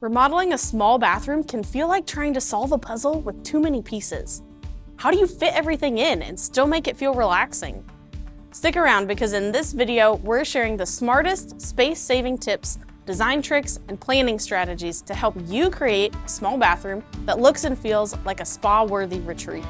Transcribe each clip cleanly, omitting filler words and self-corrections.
Remodeling a small bathroom can feel like trying to solve a puzzle with too many pieces. How do you fit everything in and still make it feel relaxing? Stick around because in this video, we're sharing the smartest space-saving tips, design tricks, and planning strategies to help you create a small bathroom that looks and feels like a spa-worthy retreat.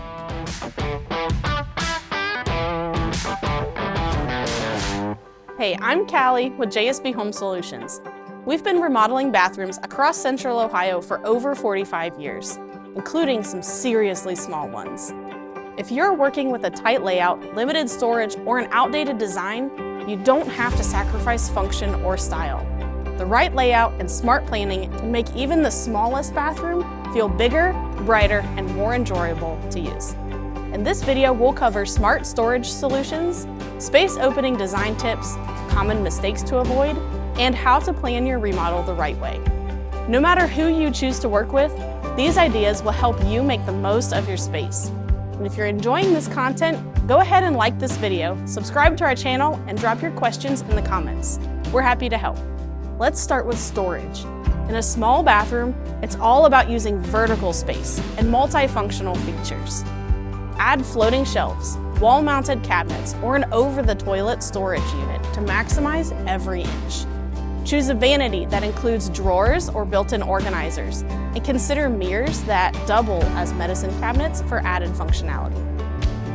Hey, I'm Callie with JSB Home Solutions. We've been remodeling bathrooms across Central Ohio for over 45 years, including some seriously small ones. If you're working with a tight layout, limited storage, or an outdated design, you don't have to sacrifice function or style. The right layout and smart planning can make even the smallest bathroom feel bigger, brighter, and more enjoyable to use. In this video, we'll cover smart storage solutions, space opening design tips, common mistakes to avoid, and how to plan your remodel the right way. No matter who you choose to work with, these ideas will help you make the most of your space. And if you're enjoying this content, go ahead and like this video, subscribe to our channel, and drop your questions in the comments. We're happy to help. Let's start with storage. In a small bathroom, it's all about using vertical space and multifunctional features. Add floating shelves, wall-mounted cabinets, or an over-the-toilet storage unit to maximize every inch. Choose a vanity that includes drawers or built-in organizers, and consider mirrors that double as medicine cabinets for added functionality.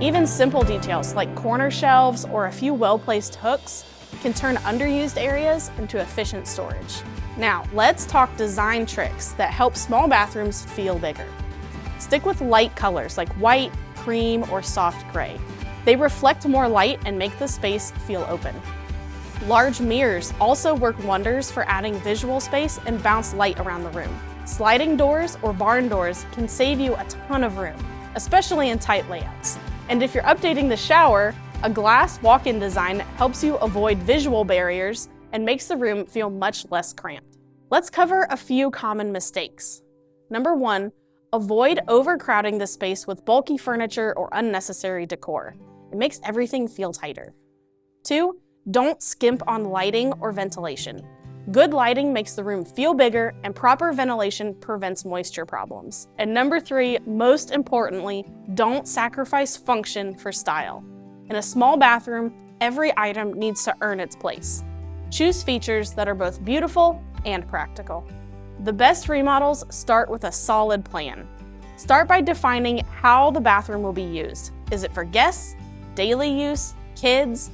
Even simple details like corner shelves or a few well-placed hooks can turn underused areas into efficient storage. Now, let's talk design tricks that help small bathrooms feel bigger. Stick with light colors like white, cream, or soft gray. They reflect more light and make the space feel open. Large mirrors also work wonders for adding visual space and bounce light around the room. Sliding doors or barn doors can save you a ton of room, especially in tight layouts. And if you're updating the shower, a glass walk-in design helps you avoid visual barriers and makes the room feel much less cramped. Let's cover a few common mistakes. Number 1, avoid overcrowding the space with bulky furniture or unnecessary decor. It makes everything feel tighter. 2, don't skimp on lighting or ventilation. Good lighting makes the room feel bigger, and proper ventilation prevents moisture problems. And number 3, most importantly, don't sacrifice function for style. In a small bathroom, every item needs to earn its place. Choose features that are both beautiful and practical. The best remodels start with a solid plan. Start by defining how the bathroom will be used. Is it for guests, daily use, kids?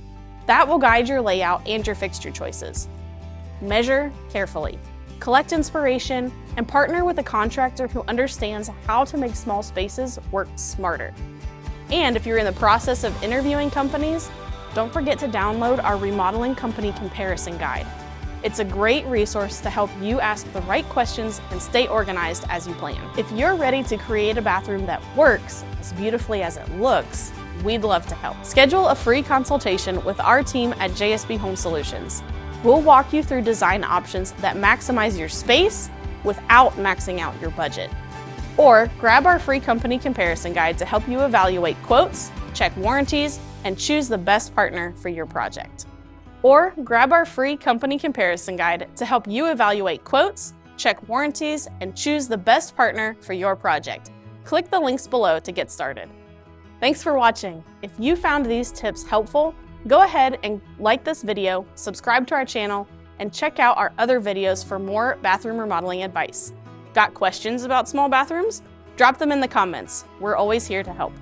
That will guide your layout and your fixture choices. Measure carefully. Collect inspiration and partner with a contractor who understands how to make small spaces work smarter. And if you're in the process of interviewing companies, don't forget to download our Remodeling Company Comparison Guide. It's a great resource to help you ask the right questions and stay organized as you plan. If you're ready to create a bathroom that works as beautifully as it looks, we'd love to help. Schedule a free consultation with our team at JSB Home Solutions. We'll walk you through design options that maximize your space without maxing out your budget. Or grab our free company comparison guide to help you evaluate quotes, check warranties, and choose the best partner for your project. Or grab our free company comparison guide to help you evaluate quotes, check warranties, and choose the best partner for your project. Click the links below to get started. Thanks for watching. If you found these tips helpful, go ahead and like this video, subscribe to our channel, and check out our other videos for more bathroom remodeling advice. Got questions about small bathrooms? Drop them in the comments. We're always here to help.